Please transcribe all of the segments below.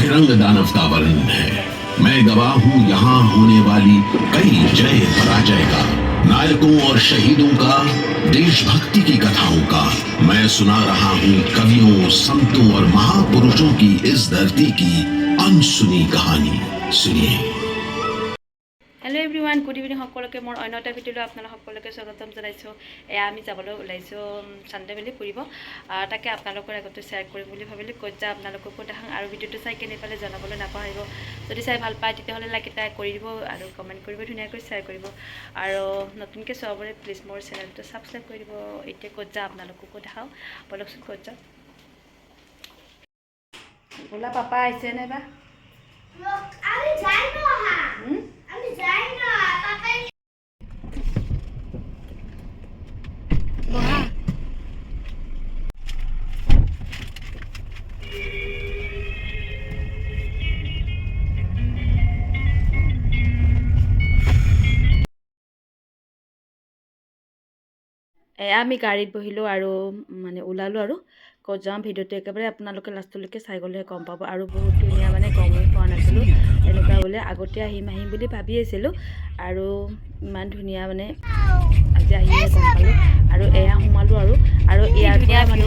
बजरंग दानव का वर्णन है। मैं गवाह हूँ यहाँ होने वाली कई जय पराजय का, नायकों और शहीदों का, देशभक्ति की कथाओं का। मैं सुना रहा हूँ कवियों, संतों और महापुरुषों की इस धरती की अनसुनी कहानी। सुनिए। हेलो एवरीवन, गुड इवनिंग सकलोके मोर अन्य এটা ভিডিঅ'লৈ আপোনালোক সকলোকে স্বাগতম জনাইছোঁ। এয়া আমি যাবলৈ ওলাইছোঁ চানডে বুলি ফুৰিব, তাকে আপোনালোকৰ আগতে শ্বেয়াৰ কৰিম বুলি ভাবিলোঁ। ক'ত যা আপোনালোককো দেখাম আৰু ভিডিঅ'টো চাই কেনে পালে জনাবলৈ নাপাহৰিব। যদি চাই ভাল পায় তেতিয়াহ'লে লাইক এটা কৰি দিব আৰু কমেণ্ট কৰিব, ধুনীয়াকৈ শ্বেয়াৰ কৰিব আৰু নতুনকৈ চোৱাবলৈ প্লিজ মোৰ চেনেলটো ছাবস্ক্ৰাইব কৰি দিব। এতিয়া ক'ত যা আপোনালোককো দেখাওঁ, বলকচোন ক'ত যা। বোলা পাপা আহিছে নাইবা? আমি যাই ন আমি যাই না পাপাই বহা। আমি গাড়ীত বহিলোঁ আৰু মানে ওলালোঁ আৰু ক'ত যাওঁ ভিডিঅ'টো একেবাৰে আপোনালোকে লাষ্টলৈকে চাই গ'লে গম পাব। আৰু বহুত ধুনীয়া, মানে গমেই পোৱা নাছিলোঁ এনেকুৱা বোলে, আগতে আহিম বুলি ভাবি আছিলোঁ আৰু ইমান ধুনীয়া, মানে আজি আহিয়ে গম পালোঁ। আৰু এয়া সোমালোঁ আৰু ইয়াৰ পৰা মানে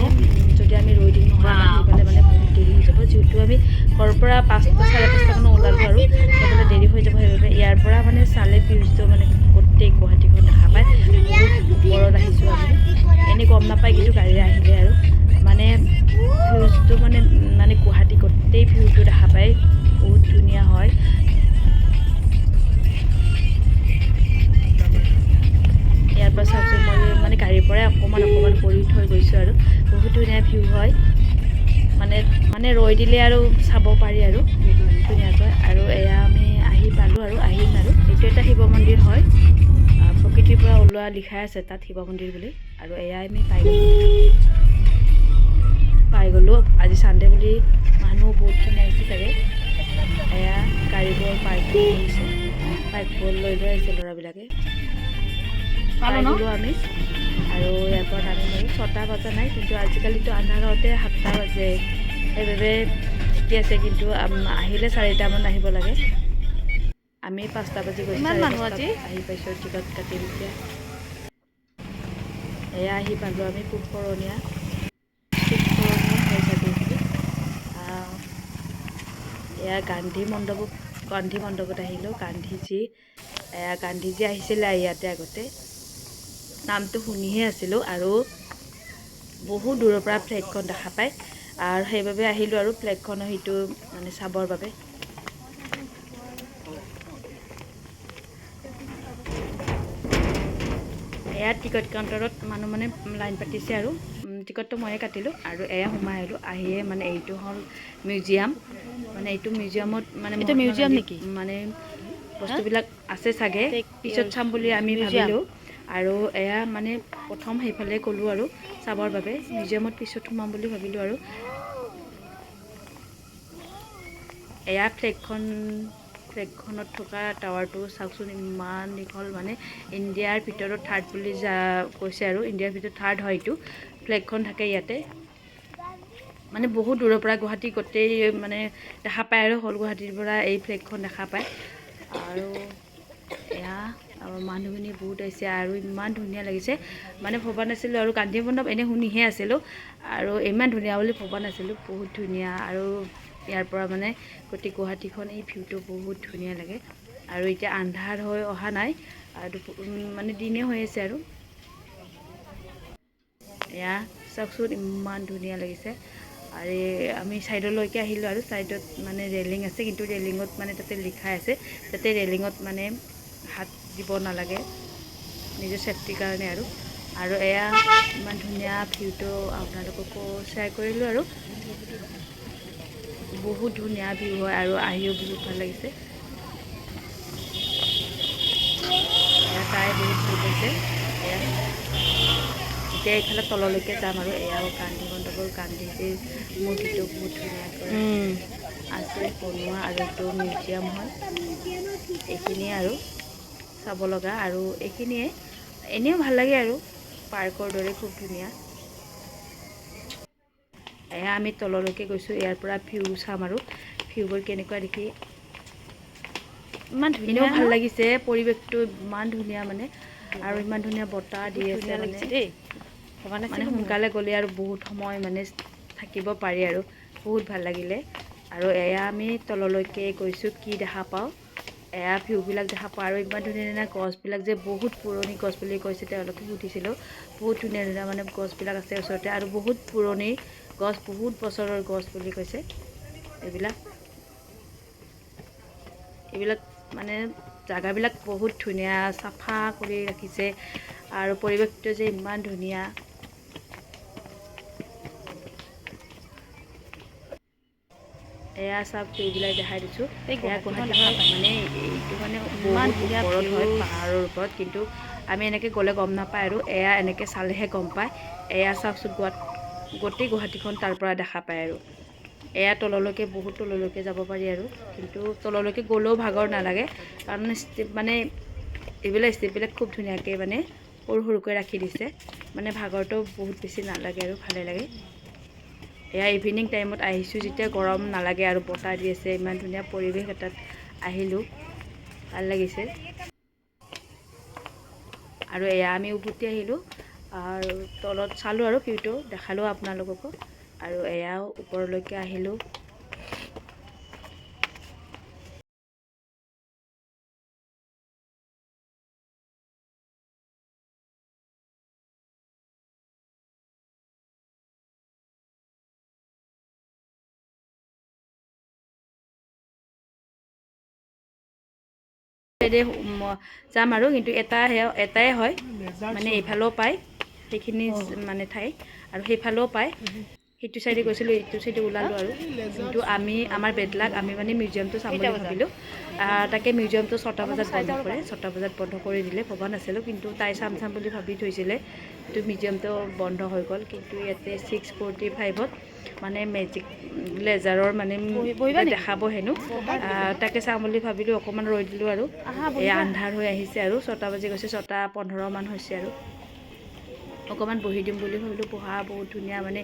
যদি আমি ৰৈ দিওঁ নহয় আহি পালে মানে বহুত দেৰি হৈ যাব, যিহেতু আমি ঘৰৰ পৰা 5টা 5:30 ওলালোঁ আৰু সেইফালে দেৰি হৈ যাব। সেইবাবে ইয়াৰ পৰা মানে চালে ভিউজটো মানে গোটেই গুৱাহাটীখন দেখা পায়। বহুত ওপৰত আহিছোঁ আমি, এনেই গম নাপায় কিন্তু গাড়ীৰে আহিলে আৰু মানে ভিউজটো মানে গুৱাহাটী গোটেই ভিউটো দেখা পায়, বহুত ধুনীয়া হয়। ইয়াৰ পৰা চাওকচোন, মই মানে গাড়ীৰ পৰাই অকণমান কৰি থৈ গৈছোঁ আৰু বহুত ধুনীয়া ভিউ হয়। মানে ৰৈ দিলে আৰু চাব পাৰি আৰু ধুনীয়াকৈ। আৰু এয়া আমি আহি পালোঁ আৰু আহিম আৰু এইটো এটা শিৱ মন্দিৰ হয়, প্ৰকৃতিৰ পৰা ওলোৱা লিখাই আছে তাত শিৱ মন্দিৰ বুলি। আৰু এয়া আমি পাই গ'লোঁ। আজি চানডে বুলি মানুহ বহুতখিনি আহিছে চাগে। এয়া গাড়ীবোৰ পাৰ্কিং কৰিছে, বাইকবোৰ লৈ আহিছে ল'ৰাবিলাকে। পাই গ'লোঁ আমি আৰু ইয়াৰ পৰা নামিম আৰু 6টা বজা নাই, কিন্তু আজিকালিতো আন্ধাৰতে 7টা বাজে, সেইবাবে ঠিকে আছে। কিন্তু আহিলে 4টামান আহিব লাগে। আমি 5টা বাজি গৈছোঁ, আহি পাইছোঁ টিকট কাটি। এতিয়া এয়া আহি পালোঁ আমি পুষ্কৰণীয়া হয় চাগে এইখিনি। এয়া গান্ধী মণ্ডপত আহিলোঁ। গান্ধীজী আহিছিলে ইয়াতে আগতে, নামটো শুনিহে আছিলোঁ আৰু বহুত দূৰৰ পৰা ফ্লেগখন দেখা পায় আৰু সেইবাবে আহিলোঁ আৰু ফ্লেগখনৰ সেইটো মানে চাবৰ বাবে। এয়া টিকট কাউণ্টাৰত মানুহ মানে লাইন পাতিছে আৰু টিকটটো ময়ে কাটিলোঁ আৰু এয়া সোমাই আহিলোঁ। আহিয়ে মানে এইটো হ'ল মিউজিয়াম, মানে এইটো মিউজিয়ামত মানে এইটো মিউজিয়াম নেকি, মানে বস্তুবিলাক আছে চাগে, পিছত চাম বুলি আমি ভাবিলোঁ। আৰু এয়া মানে প্ৰথম সেইফালে গ'লোঁ আৰু চাবৰ বাবে, মিউজিয়ামত পিছত সোমাম বুলি ভাবিলোঁ। আৰু এয়া ফ্লেগখনত থকা টাৱাৰটো চাওকচোন, ইমান দীঘল, মানে ইণ্ডিয়াৰ ভিতৰত 3rd বুলি কৈছে আৰু ইণ্ডিয়াৰ ভিতৰত 3rd হয় এইটো ফ্লেগখন থাকে ইয়াতে। মানে বহুত দূৰৰ পৰা গুৱাহাটী গোটেই মানে দেখা পায় আৰু হ'ল গুৱাহাটীৰ পৰা এই ফ্লেগখন দেখা পায়। আৰু এয়া মানুহখিনি বহুত আহিছে আৰু ইমান ধুনীয়া লাগিছে, মানে ভবা নাছিলোঁ। আৰু গান্ধী মণ্ডপ এনেই শুনিহে আছিলোঁ আৰু ইমান ধুনীয়া বুলি ভবা নাছিলোঁ, বহুত ধুনীয়া। আৰু ইয়াৰ পৰা মানে গোটেই গুৱাহাটীখন এই ভিউটো বহুত ধুনীয়া লাগে। আৰু এতিয়া আন্ধাৰ হৈ অহা নাই, আৰু মানে দিনে হৈ আছে। আৰু এয়া চাওকচোন, ইমান ধুনীয়া লাগিছে। আৰু আমি ছাইডলৈকে আহিলোঁ আৰু ছাইডত মানে ৰেলিং আছে, কিন্তু ৰেলিঙত মানে তাতে লিখাই আছে যাতে ৰেলিঙত মানে হাত দিব নালাগে, নিজৰ ছেফটিৰ কাৰণে। আৰু এয়া ইমান ধুনীয়া ভিউটো আপোনালোককো শ্বেয়াৰ কৰিলোঁ আৰু বহুত ধুনীয়া ভিউ হয় আৰু আহিও বহুত ভাল লাগিছে। এয়া তাই বহুত ভাল পাইছে। এতিয়া এইফালে তললৈকে যাম আৰু এয়াও গান্ধী মণ্ডপৰ গান্ধীজীৰ মূৰ্তিটো বহুত ধুনীয়াকৈ আছে বনোৱা, আৰু এইটো মিউজিয়াম হয়। এইখিনিয়ে আৰু চাব লগা, আৰু এইখিনিয়ে এনেও ভাল লাগে আৰু পাৰ্কৰ দৰে, খুব ধুনীয়া। এয়া আমি তললৈকে গৈছোঁ, ইয়াৰ পৰা ভিউ চাম আৰু ভিউবোৰ কেনেকুৱা দেখি ইমান ধুনীয়া ভাল লাগিছে পৰিৱেশটো ইমান ধুনীয়া মানে আৰু ইমান ধুনীয়া বতাহ দি আছে লাগিছে দেই মানে সোনকালে গ'লে আৰু বহুত সময় মানে থাকিব পাৰি আৰু বহুত ভাল লাগিলে আৰু এয়া আমি তললৈকে গৈছোঁ কি দেখা পাওঁ এয়া ভিউবিলাক দেখা পাওঁ আৰু ইমান ধুনীয়া ধুনীয়া গছবিলাক যে বহুত পুৰণি গছ বুলি কৈছে তেওঁলোকে সুধিছিলোঁ বহুত ধুনীয়া ধুনীয়া মানে গছবিলাক আছে ওচৰতে আৰু বহুত পুৰণি গছ বহুত বছৰৰ গছ বুলি কৈছে এইবিলাক মানে জাগাবিলাক বহুত ধুনীয়া চাফা কৰি ৰাখিছে আৰু পৰিৱেশটো যে ইমান ধুনীয়া এয়া চাওক ভিউবিলাক দেখাই দিছোঁ এয়া গুৱাহাটী মানে এইটো মানে বহুত ওপৰত হয় পাহাৰৰ ওপৰত কিন্তু আমি এনেকৈ গ'লে গম নাপায় আৰু এয়া এনেকৈ চালেহে গম পায় এয়া চাওকচোন গোটেই গুৱাহাটীখন তাৰ পৰা দেখা পায় আৰু এয়া তললৈকে বহুত তললৈকে যাব পাৰি আৰু কিন্তু তললৈকে গ'লেও ভাগৰ নালাগে কাৰণ ষ্টেপ মানে এইবিলাক ষ্টেপবিলাক খুব ধুনীয়াকৈ মানে সৰু সৰুকৈ ৰাখি দিছে মানে ভাগৰটো বহুত বেছি নালাগে আৰু ভালে লাগে এয়া ইভিনিং টাইমত আহিছোঁ যেতিয়া গৰম নালাগে আৰু বতাহ দি আছে ইমান ধুনীয়া পৰিৱেশ এটাত আহিলোঁ ভাল লাগিছে আৰু এয়া আমি উভতি আহিলোঁ আৰু তলত চালোঁ আৰু ভিউটো দেখালোঁ আপোনালোককো আৰু এয়াও ওপৰলৈকে আহিলোঁ যাম আৰু কিন্তু এটাই হয় মানে এইফালেও পায় সেইখিনি মানে ঠাই আৰু সেইফালেও পায় সেইটো চাইডে গৈছিলোঁ এইটো চাইডে ওলালোঁ আৰু কিন্তু আমাৰ বেডলাক আমি মানে মিউজিয়ামটো চাম বুলি ভাবিলোঁ তাকে মিউজিয়ামটো 6টা বজাত বন্ধ কৰে 6টা বজাত বন্ধ কৰি দিলে ভবা নাছিলোঁ কিন্তু তাই চাম বুলি ভাবি থৈছিলে কিন্তু মিউজিয়ামটো বন্ধ হৈ গ'ল কিন্তু ইয়াতে 6:45ত মানে মেজিক লেজাৰৰ মানে দেখাব হেনো তাকে চাম বুলি ভাবিলোঁ অকণমান ৰৈ দিলোঁ আৰু এই আন্ধাৰ হৈ আহিছে আৰু 6টা বাজি গৈছে 6:15 হৈছে আৰু অকণমান বহি দিম বুলি ভাবিলোঁ বহা বহুত ধুনীয়া মানে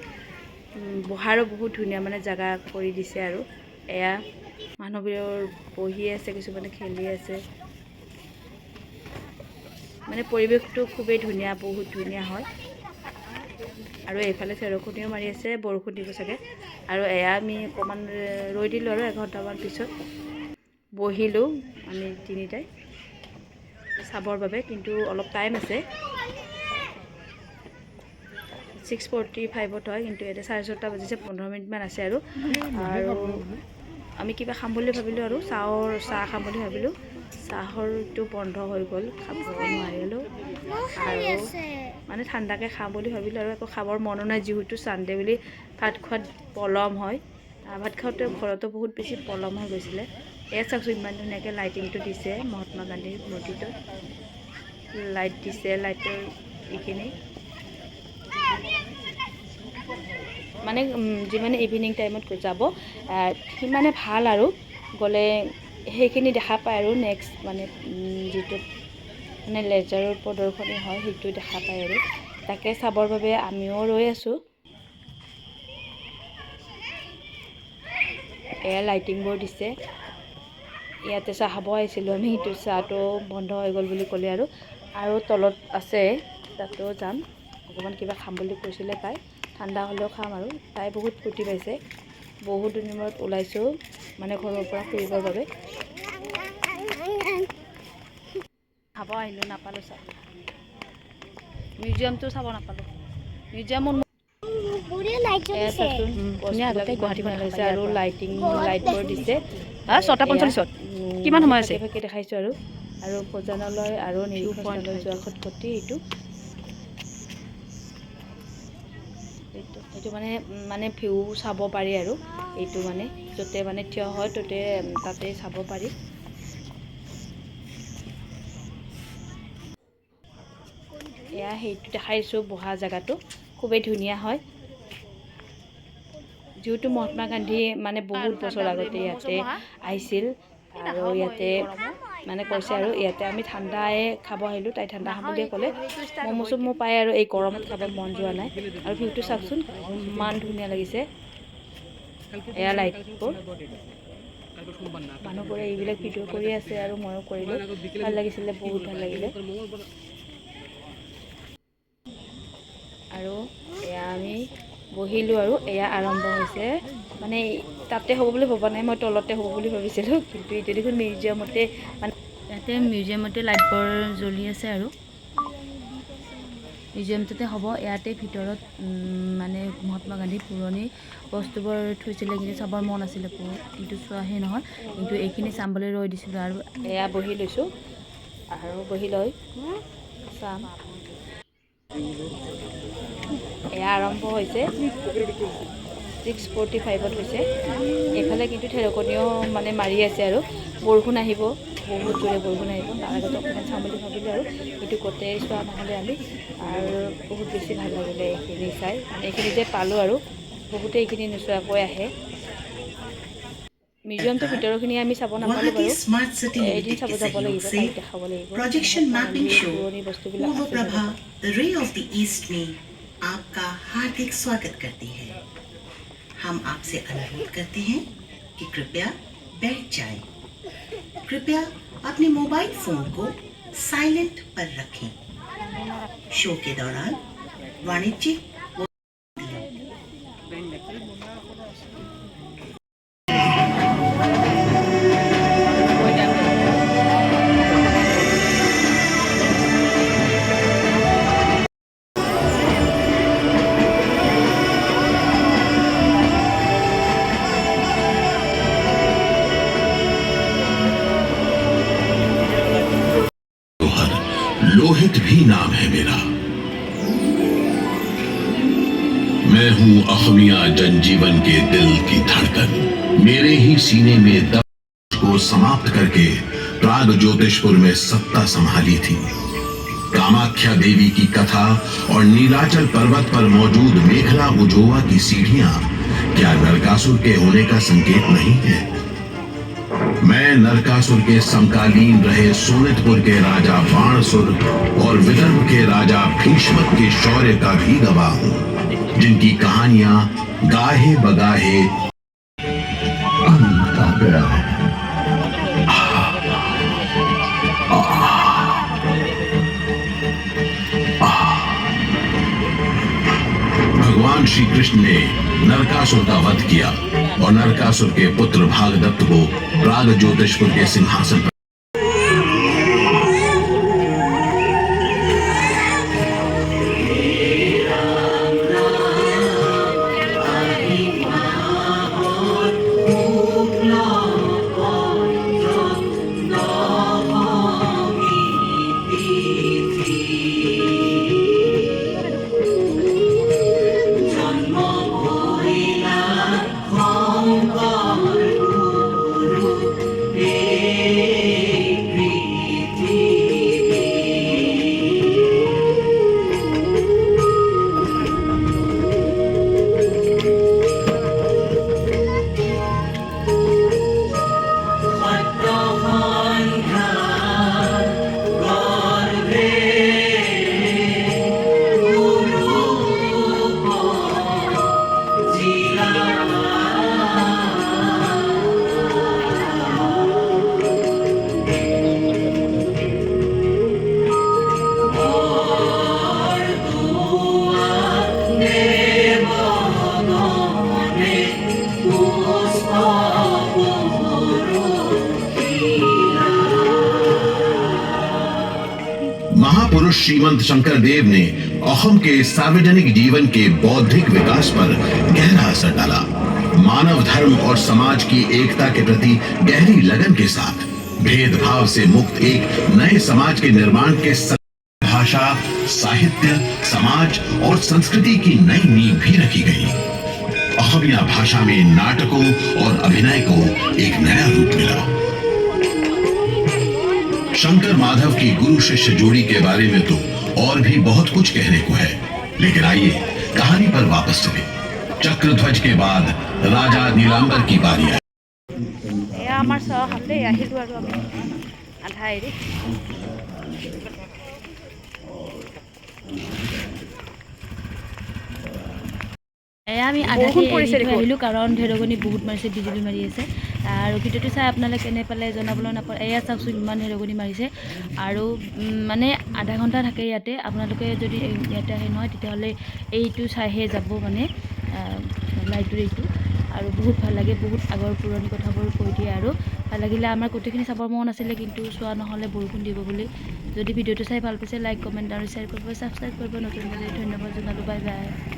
বহাৰো বহুত ধুনীয়া মানে জেগা কৰি দিছে আৰু এয়া মানুহবোৰৰ বহি আছে কিছুমানে খেলি আছে মানে পৰিৱেশটো খুবেই ধুনীয়া বহুত ধুনীয়া হয় আৰু এইফালে চেৰখুনিও মাৰি আছে বৰষুণ দিব চাগে আৰু এয়া আমি অকণমান ৰৈ দিলোঁ আৰু এঘণ্টামান পিছত বহিলোঁ আমি তিনিটাই চাবৰ বাবে কিন্তু অলপ টাইম আছে 6:45ত হয় কিন্তু এতিয়া 6:30 বাজিছে 15 মিনিটমান আছে আৰু আমি কিবা খাম বুলি ভাবিলোঁ আৰু চাহ খাম বুলি ভাবিলোঁ চাহৰটো বন্ধ হৈ গ'ল খাব নোৱাৰিলোঁ আৰু মানে ঠাণ্ডাকৈ খাম বুলি ভাবিলোঁ আৰু একো খাবৰ মনো নাই যিহেতু ছানডে বুলি ভাত খোৱাত পলম হয় ভাত খাওঁতে ঘৰতো বহুত বেছি পলম হৈ গৈছিলে এয়া চাওকচোন ইমান ধুনীয়াকৈ লাইটিংটো দিছে মহাত্মা গান্ধীৰ মূৰ্তিটোত লাইট দিছে লাইটৰ এইখিনি মানে যিমানে ইভিনিং টাইমত যাব সিমানে ভাল আৰু গ'লে সেইখিনি দেখা পায় আৰু নেক্সট মানে যিটো মানে লেজাৰৰ প্ৰদৰ্শনী হয় সেইটো দেখা পায় আৰু তাকে চাবৰ বাবে আমিও ৰৈ আছোঁ এয়া লাইটিংবোৰ দিছে ইয়াতে চাহ খাব আহিছিলোঁ আমি সেইটো চাহটো বন্ধ হৈ গ'ল বুলি ক'লে আৰু তলত আছে তাতো যাম অকণমান কিবা খাম বুলি কৈছিলে তাই ঠাণ্ডা হ'লেও খাম আৰু তাই বহুত ফূৰ্তি পাইছে বহুত দিনৰ মূৰত ওলাইছোঁ মানে ঘৰৰ পৰা ফুৰিবৰ বাবে খাব আহিলোঁ নাপালোঁ চাহ মিউজিয়ামটো চাব নাপালোঁ মিউজিয়ামত আৰু লাইটবোৰ দিছে 6:45 কিমান সময় আছে দেখাইছোঁ আৰু ভোজনালয় আৰু নিৰীক্ষণলৈ যোৱা খটখটি এইটো মানে ভিউ চাব পাৰি আৰু এইটো মানে য'তে মানে থিয় হয় তাতে চাব পাৰি এয়া সেইটো দেখাইছোঁ বহা জেগাটো খুবেই ধুনীয়া হয় যিহেতু মহাত্মা গান্ধী মানে বহুত বছৰ আগতে ইয়াতে আহিছিল আৰু ইয়াতে মানে কৈছে আৰু ইয়াতে আমি ঠাণ্ডাই খাব আহিলোঁ তাই ঠাণ্ডা খাম বুলিয়ে ক'লে ম'ম' পায় আৰু এই গৰমত খাব মন যোৱা নাই আৰু ভিউটো চাওকচোন ইমান ধুনীয়া লাগিছে এয়া লাইটবোৰ মানুহবোৰে এইবিলাক ভিডিঅ' কৰি আছে আৰু ময়ো কৰিলোঁ। ভাল লাগিছিলে, বহুত ভাল লাগিলে। আৰু এয়া আমি বহিলোঁ আৰু এয়া আৰম্ভ হৈছে। মানে তাতে হ'ব বুলি ভবা নাই, মই তলতে হ'ব বুলি ভাবিছিলোঁ, কিন্তু এইটো দেখোন মিউজিয়ামতে, মানে ইয়াতে মিউজিয়ামতে লাইটবোৰ জ্বলি আছে আৰু মিউজিয়ামটোতে হ'ব। ইয়াতে ভিতৰত মানে মহাত্মা গান্ধীৰ পুৰণি বস্তুবোৰ থৈছিলে, কিন্তু চাবৰ মন আছিলে বহুত, কিন্তু চোৱাহে নহ'ল। কিন্তু এইখিনি চাম বুলি ৰৈ দিছিলোঁ আৰু এয়া বহি লৈছোঁ আৰু বহি লৈ চাম। এয়া আৰম্ভ হৈছে 6:45 হৈছে। এইফালে কিন্তু ঢেৰেকনিও মানে মাৰি আছে আৰু বৰষুণ আহিব, বহুত জোৰে বৰষুণ আহিব। তাৰ আগতে অকণমান চাম বুলি ভাবিলোঁ আৰু কিন্তু গোটেই চোৱা নহ'লে আমি। আৰু বহুত বেছি ভাল লাগিলে এইখিনি চাই, মানে এইখিনি যে পালোঁ আৰু বহুতে এইখিনি নোচোৱাকৈ আহে। মিউজিয়ামটোৰ ভিতৰখিনি আমি চাব নাপালোঁ বাৰু, এদিন চাব যাব লাগিব, তাইক দেখাব লাগিব प्रोजेक्शन মহাত্মা मैपिंग গান্ধীৰ शो পুৰণি বস্তুবিলাক पूर्व আছে प्रभा চাগে। The ray of the east में आपका हार्दिक स्वागत करती है। हम आपसे अनुरोध करते हैं कि कृपया बैठ जाएं। कृपया अपने मोबाइल फोन को साइलेंट पर रखें। शो के दौरान वाणिज्यिक लोहित भी नाम है मेरा। मैं हूं अखमिया जनजीवन के दिल की धड़कन। मेरे ही सीने में दम को समाप्त करके प्राग ज्योतिषपुर में सत्ता संभाली थी। कामाख्या देवी की कथा और नीलाचल पर्वत पर मौजूद मेखला उजोवा की सीढ़ियां क्या नरकासुर के होने का संकेत नहीं है? मैं नरकासुर के समकालीन रहे सोनितपुर के राजा बाणसुर और विदर्भ के राजा भीष्मक के शौर्य का भी गवाह हूं, जिनकी कहानियां गाहे बगाहे अंत आ गया है। भगवान श्री कृष्ण ने नरकासुर का वध किया और नरकासुर के पुत्र भागदत्त को प्राग ज्योतिषपुर के सिंहासन पर महापुरुष श्रीमंत शंकर देव ने अहोम के सार्वजनिक जीवन के बौद्धिक विकास पर गहरा असर डाला। मानव धर्म और समाज की एकता के प्रति गहरी लगन के साथ भेदभाव से मुक्त एक नए समाज के निर्माण के भाषा, साहित्य, समाज और संस्कृति की नई नींव भी रखी गई। अहोमिया भाषा में नाटकों और अभिनय को एक नया रूप मिला। शंकर माधव की गुरु शिष्य जोड़ी के बारे में तो और भी बहुत कुछ कहने को है, लेकिन आइए कहानी पर वापस चले। चक्रध्वज के बाद राजा नीलांबर की बारी आई। এয়া আমি আধাতে আহিলোঁ কাৰণ ঢেৰেকনি বহুত মাৰিছে, বিজুলী মাৰি আছে। আৰু ভিডিঅ'টো চাই আপোনালোকে কেনে পালে জনাবলৈ নাপাহৰিব। এয়া চাওকচোন ইমান ঢেৰেকনি মাৰিছে আৰু মানে আধা ঘণ্টা থাকে ইয়াতে। আপোনালোকে যদি ইয়াতে আহে নহয় তেতিয়াহ'লে এইটো চাইহে যাব মানে লাইটটোৰ এইটো। আৰু বহুত ভাল লাগে, বহুত আগৰ পুৰণি কথাবোৰ কৈ দিয়ে আৰু ভাল লাগিলে। আমাৰ গোটেইখিনি চাবৰ মন আছিলে কিন্তু চোৱা নহ'লে বৰষুণ দিব বুলি। যদি ভিডিঅ'টো চাই ভাল পাইছে লাইক কমেণ্ট আৰু শ্বেয়াৰ কৰিব, ছাবস্ক্ৰাইব কৰিব নতুন ধন্যবাদ জনালোঁ। Bye bye.